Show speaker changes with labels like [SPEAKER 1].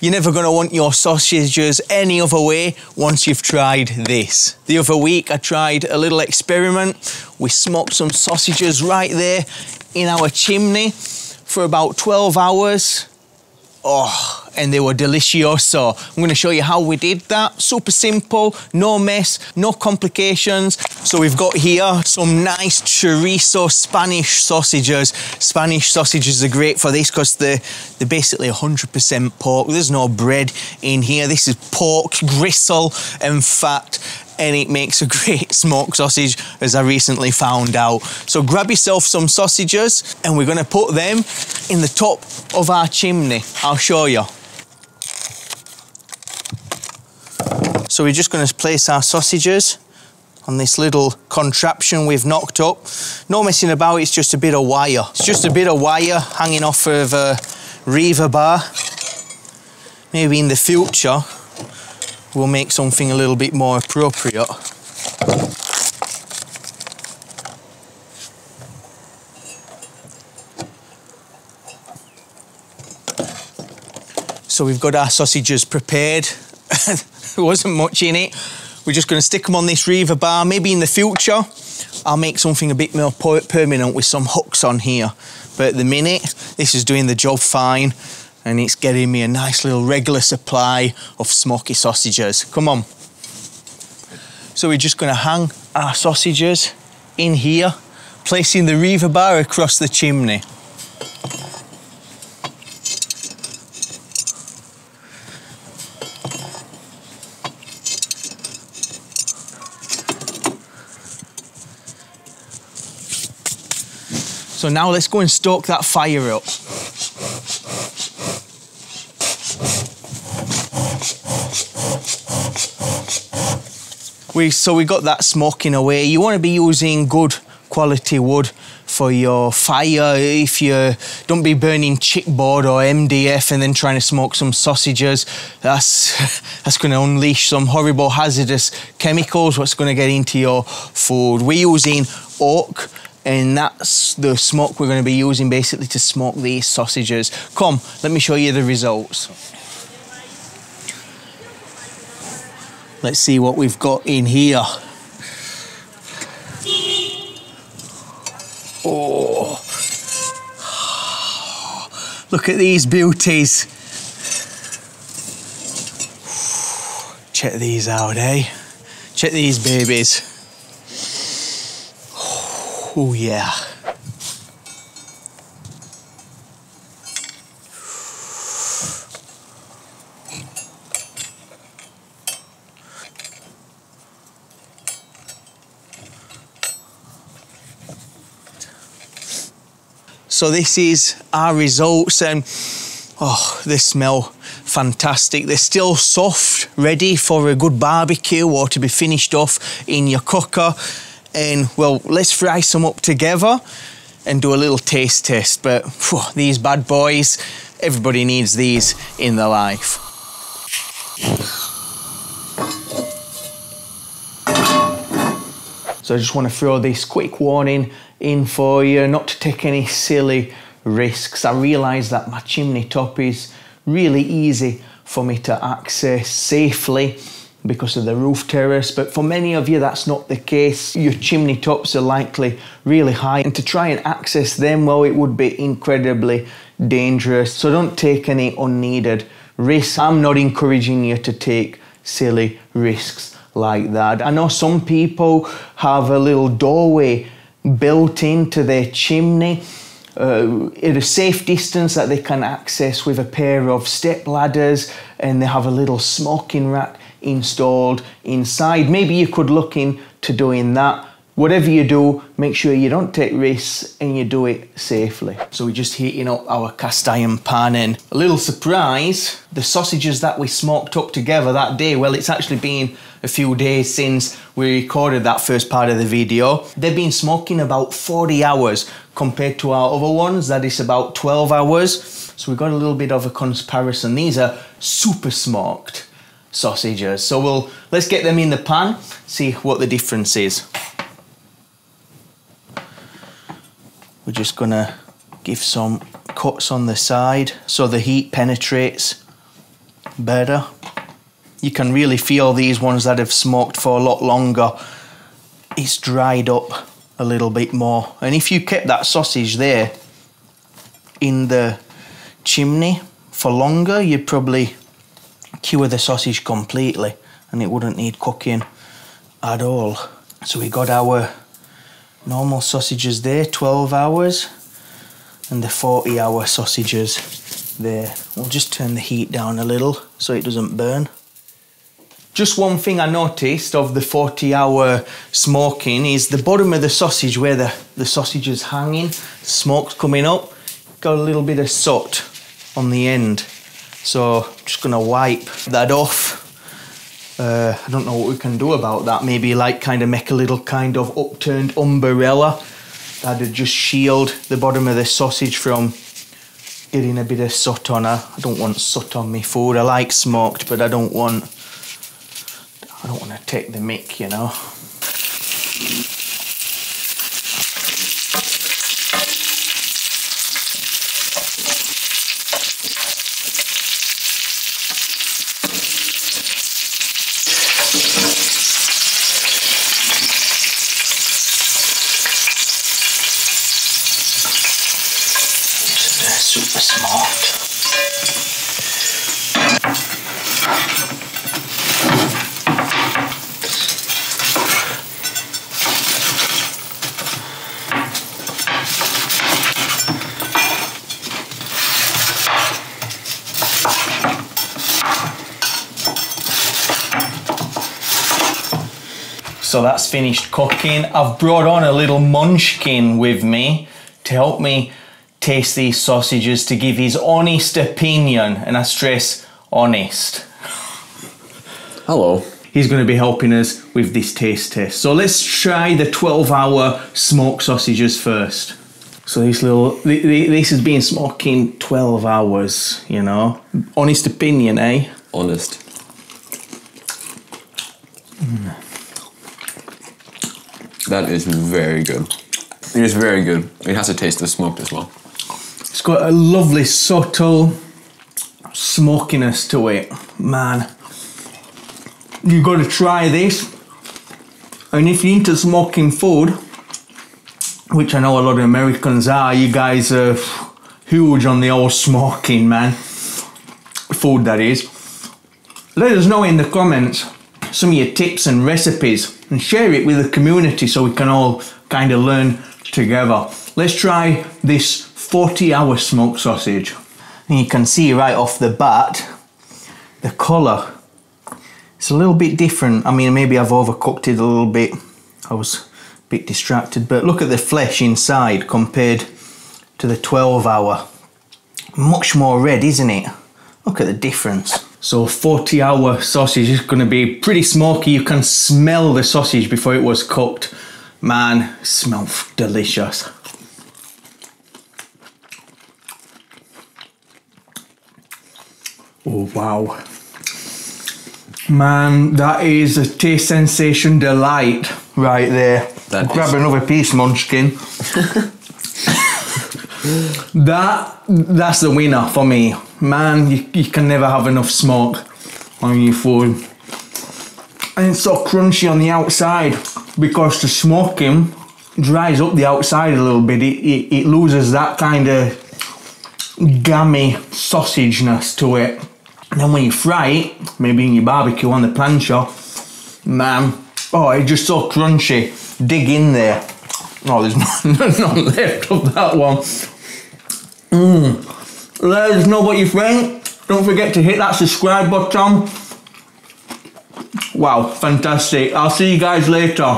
[SPEAKER 1] You're never going to want your sausages any other way once you've tried this. The other week I tried a little experiment. We smoked some sausages right there in our chimney for about 12 hours. Oh, and they were delicious. So I'm going to show you how we did that. Super simple, no mess, no complications. So we've got here some nice chorizo Spanish sausages. Spanish sausages are great for this because they're basically 100% pork. There's no bread in here. This is pork, gristle and fat, and it makes a great smoked sausage, as I recently found out. So grab yourself some sausages and we're going to put them in the top of our chimney. I'll show you. So we're just going to place our sausages on this little contraption we've knocked up. No messing about, it's just a bit of wire. It's just a bit of wire hanging off of a reaver bar. Maybe in the future we'll make something a little bit more appropriate. So we've got our sausages prepared. There wasn't much in it. We're just going to stick them on this reaver bar. Maybe in the future I'll make something a bit more permanent with some hooks on here. But at the minute, this is doing the job fine, and it's getting me a nice little regular supply of smoky sausages. Come on. So we're just going to hang our sausages in here, placing the reaver bar across the chimney. So now let's go and stoke that fire up. So we got that smoking away. You want to be using good quality wood for your fire. If you don't be burning chipboard or MDF and then trying to smoke some sausages, that's going to unleash some horrible hazardous chemicals what's going to get into your food. We're using oak, and that's the smoke we're going to be using basically to smoke these sausages. Come, let me show you the results. Let's see what we've got in here. Oh, look at these beauties. Check these out, eh? Check these babies. Oh yeah. So this is our results, and oh, they smell fantastic. They're still soft, ready for a good barbecue or to be finished off in your cooker. And well, let's fry some up together and do a little taste test. But whew, these bad boys, everybody needs these in their life. So I just want to throw this quick warning in for you, not to take any silly risks. I realise that my chimney top is really easy for me to access safely because of the roof terrace, but for many of you that's not the case. Your chimney tops are likely really high, and to try and access them, well, it would be incredibly dangerous. So don't take any unneeded risks. I'm not encouraging you to take silly risks like that. I know some people have a little doorway built into their chimney at a safe distance that they can access with a pair of step ladders, and they have a little smoking rack installed inside. Maybe you could look into doing that. Whatever you do, make sure you don't take risks and you do it safely. So we're just heating up our cast iron pan, and a little surprise, the sausages that we smoked up together that day, well, it's actually been a few days since we recorded that first part of the video. They've been smoking about 40 hours compared to our other ones, that is about 12 hours. So we've got a little bit of a comparison. These are super smoked sausages. So let's get them in the pan, see what the difference is. We're just gonna give some cuts on the side so the heat penetrates better. You can really feel these ones that have smoked for a lot longer, it's dried up a little bit more. And if you kept that sausage there in the chimney for longer, you'd probably cure the sausage completely and it wouldn't need cooking at all. So we got our normal sausages there, 12 hours, and the 40-hour sausages there. We'll just turn the heat down a little so it doesn't burn. Just one thing I noticed of the 40-hour smoking is the bottom of the sausage where the sausage is hanging, smoke's coming up, got a little bit of soot on the end. So I'm just gonna wipe that off. I don't know what we can do about that. Maybe like kind of make a little kind of upturned umbrella that'd just shield the bottom of the sausage from getting a bit of soot on her. I don't want soot on my food. I like smoked, but I don't want to take the mick, you know. Super smart. So that's finished cooking. I've brought on a little munchkin with me to help me taste these sausages, to give his honest opinion, and I stress honest.
[SPEAKER 2] Hello.
[SPEAKER 1] He's going to be helping us with this taste test. So let's try the 12-hour smoked sausages first. So this has been smoking 12 hours, you know. Honest opinion, eh?
[SPEAKER 2] Honest. That is very good. It is very good. It has a taste of smoked as well.
[SPEAKER 1] It's got a lovely subtle smokiness to it, man. You've got to try this. And if you're into smoking food, which I know a lot of Americans are, you guys are huge on the old smoking, man. Food, that is. Let us know in the comments some of your tips and recipes and share it with the community so we can all kind of learn together. Let's try this 40-hour smoked sausage. And you can see right off the bat, the colour. It's a little bit different. I mean, maybe I've overcooked it a little bit. I was a bit distracted, but look at the flesh inside compared to the 12-hour. Much more red, isn't it? Look at the difference. So 40-hour sausage is going to be pretty smoky. You can smell the sausage before it was cooked. Man, it smells delicious. Oh wow. Man, that is a taste sensation delight right there. Grab another piece, Munchkin. That's the winner for me. Man, you can never have enough smoke on your food. And it's so crunchy on the outside because the smoking dries up the outside a little bit. It loses that kind of gammy sausageness to it. And then when you fry it, maybe in your barbecue on the plancha, man, oh, it's just so crunchy. Dig in there. Oh, there's none left of that one. Let us know what you think. Don't forget to hit that subscribe button. Wow, fantastic. I'll see you guys later.